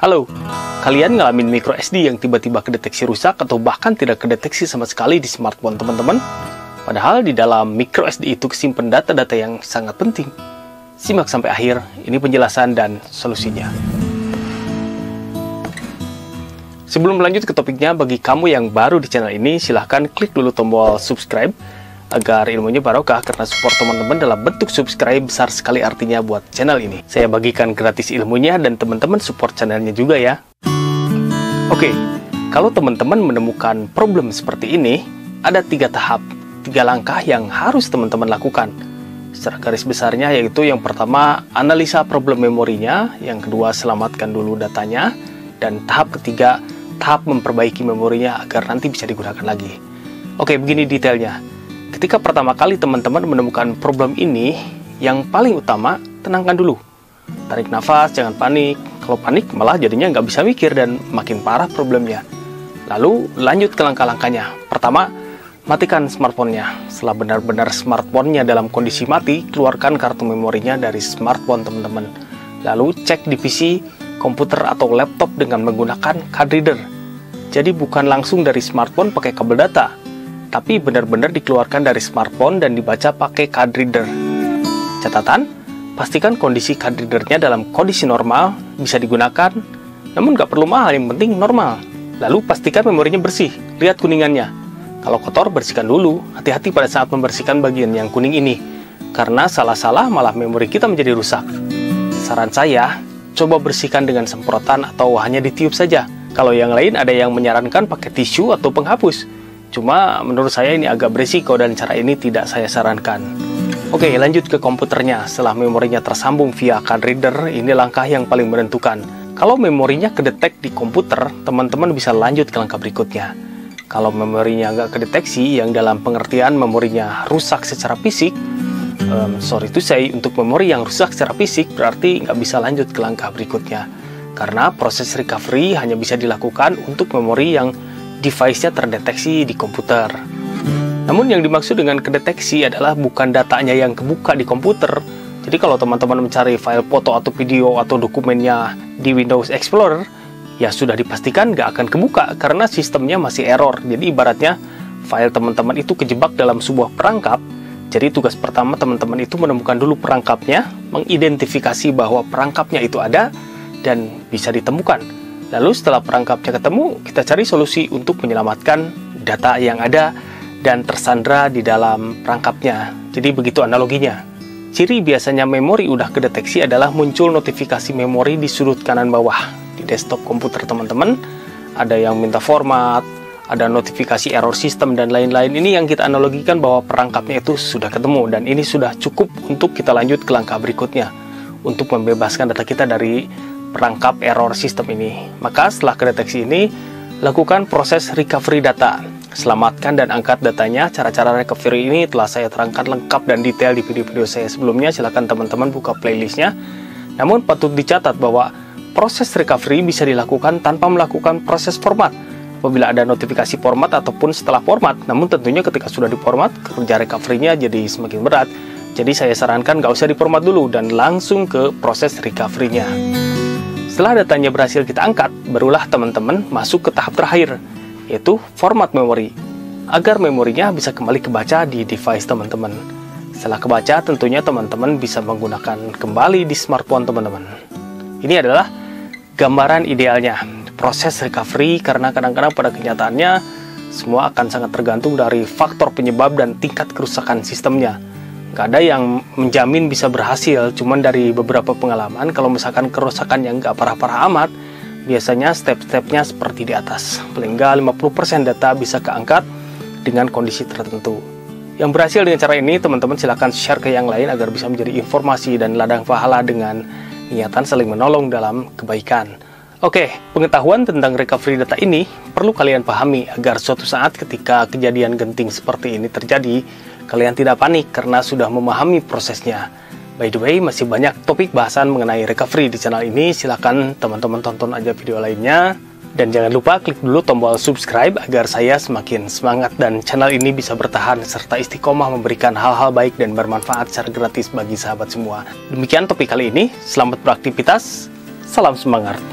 Halo, kalian ngalamin micro SD yang tiba-tiba kedeteksi rusak atau bahkan tidak kedeteksi sama sekali di smartphone teman-teman? Padahal di dalam micro SD itu kesimpan data-data yang sangat penting. Simak sampai akhir, ini penjelasan dan solusinya. Sebelum lanjut ke topiknya, bagi kamu yang baru di channel ini, silahkan klik dulu tombol subscribe agar ilmunya barokah, karena support teman-teman dalam bentuk subscribe besar sekali artinya buat channel ini. Saya bagikan gratis ilmunya dan teman-teman support channelnya juga ya. Oke, kalau teman-teman menemukan problem seperti ini, ada 3 tahap, 3 langkah yang harus teman-teman lakukan. Secara garis besarnya yaitu yang pertama, analisa problem memorinya, yang kedua, selamatkan dulu datanya, dan tahap ketiga, tahap memperbaiki memorinya agar nanti bisa digunakan lagi. Oke, begini detailnya. Ketika pertama kali teman-teman menemukan problem ini, yang paling utama, tenangkan dulu. Tarik nafas, jangan panik. Kalau panik, malah jadinya nggak bisa mikir dan makin parah problemnya. Lalu, lanjut ke langkah-langkahnya. Pertama, matikan smartphone-nya. Setelah benar-benar smartphone-nya dalam kondisi mati, keluarkan kartu memorinya dari smartphone teman-teman. Lalu, cek di PC, komputer, atau laptop dengan menggunakan card reader. Jadi, bukan langsung dari smartphone pakai kabel data, tapi benar-benar dikeluarkan dari smartphone dan dibaca pakai card reader. Catatan, pastikan kondisi card readernya dalam kondisi normal, bisa digunakan, namun nggak perlu mahal, yang penting normal. Lalu pastikan memorinya bersih, lihat kuningannya. Kalau kotor, bersihkan dulu, hati-hati pada saat membersihkan bagian yang kuning ini, karena salah-salah malah memori kita menjadi rusak. Saran saya, coba bersihkan dengan semprotan atau hanya ditiup saja. Kalau yang lain ada yang menyarankan pakai tisu atau penghapus. Cuma menurut saya ini agak berisiko dan cara ini tidak saya sarankan. Oke, lanjut ke komputernya. Setelah memorinya tersambung via card reader, ini langkah yang paling menentukan. Kalau memorinya kedetek di komputer, teman-teman bisa lanjut ke langkah berikutnya. Kalau memorinya nggak kedeteksi, yang dalam pengertian memorinya rusak secara fisik, sorry to say, untuk memori yang rusak secara fisik berarti nggak bisa lanjut ke langkah berikutnya. Karena proses recovery hanya bisa dilakukan untuk memori yang device-nya terdeteksi di komputer. Namun yang dimaksud dengan kedeteksi adalah bukan datanya yang kebuka di komputer. Jadi kalau teman-teman mencari file foto atau video atau dokumennya di Windows Explorer, ya sudah dipastikan nggak akan kebuka karena sistemnya masih error. Jadi ibaratnya file teman-teman itu kejebak dalam sebuah perangkap. Jadi tugas pertama teman-teman itu menemukan dulu perangkapnya, mengidentifikasi bahwa perangkapnya itu ada dan bisa ditemukan. Lalu setelah perangkapnya ketemu, kita cari solusi untuk menyelamatkan data yang ada dan tersandra di dalam perangkapnya. Jadi begitu analoginya. Ciri biasanya memori udah kedeteksi adalah muncul notifikasi memori di sudut kanan bawah. Di desktop komputer teman-teman, ada yang minta format, ada notifikasi error system, dan lain-lain. Ini yang kita analogikan bahwa perangkapnya itu sudah ketemu, dan ini sudah cukup untuk kita lanjut ke langkah berikutnya untuk membebaskan data kita dari perangkap error sistem ini. Maka setelah kedeteksi ini, lakukan proses recovery data. Selamatkan dan angkat datanya. Cara-cara recovery ini telah saya terangkan lengkap dan detail di video-video saya sebelumnya. Silahkan teman-teman buka playlistnya. Namun patut dicatat bahwa proses recovery bisa dilakukan tanpa melakukan proses format. Apabila ada notifikasi format ataupun setelah format. Namun tentunya ketika sudah diformat, kerja recovery-nya jadi semakin berat. Jadi saya sarankan nggak usah diformat dulu dan langsung ke proses recovery-nya. Setelah datanya berhasil kita angkat, barulah teman-teman masuk ke tahap terakhir, yaitu format memori, agar memorinya bisa kembali kebaca di device teman-teman. Setelah kebaca, tentunya teman-teman bisa menggunakan kembali di smartphone teman-teman. Ini adalah gambaran idealnya, proses recovery, karena kadang-kadang pada kenyataannya, semua akan sangat tergantung dari faktor penyebab dan tingkat kerusakan sistemnya. Nggak ada yang menjamin bisa berhasil, cuman dari beberapa pengalaman, kalau misalkan kerusakan yang nggak parah-parah amat, biasanya step-stepnya seperti di atas. Paling nggak 50% data bisa keangkat dengan kondisi tertentu. Yang berhasil dengan cara ini, teman-teman silahkan share ke yang lain agar bisa menjadi informasi dan ladang pahala dengan niatan saling menolong dalam kebaikan. Oke, pengetahuan tentang recovery data ini perlu kalian pahami agar suatu saat ketika kejadian genting seperti ini terjadi, kalian tidak panik karena sudah memahami prosesnya. By the way, masih banyak topik bahasan mengenai recovery di channel ini. Silahkan teman-teman tonton aja video lainnya. Dan jangan lupa klik dulu tombol subscribe agar saya semakin semangat dan channel ini bisa bertahan serta istiqomah memberikan hal-hal baik dan bermanfaat secara gratis bagi sahabat semua. Demikian topik kali ini. Selamat beraktivitas. Salam semangat.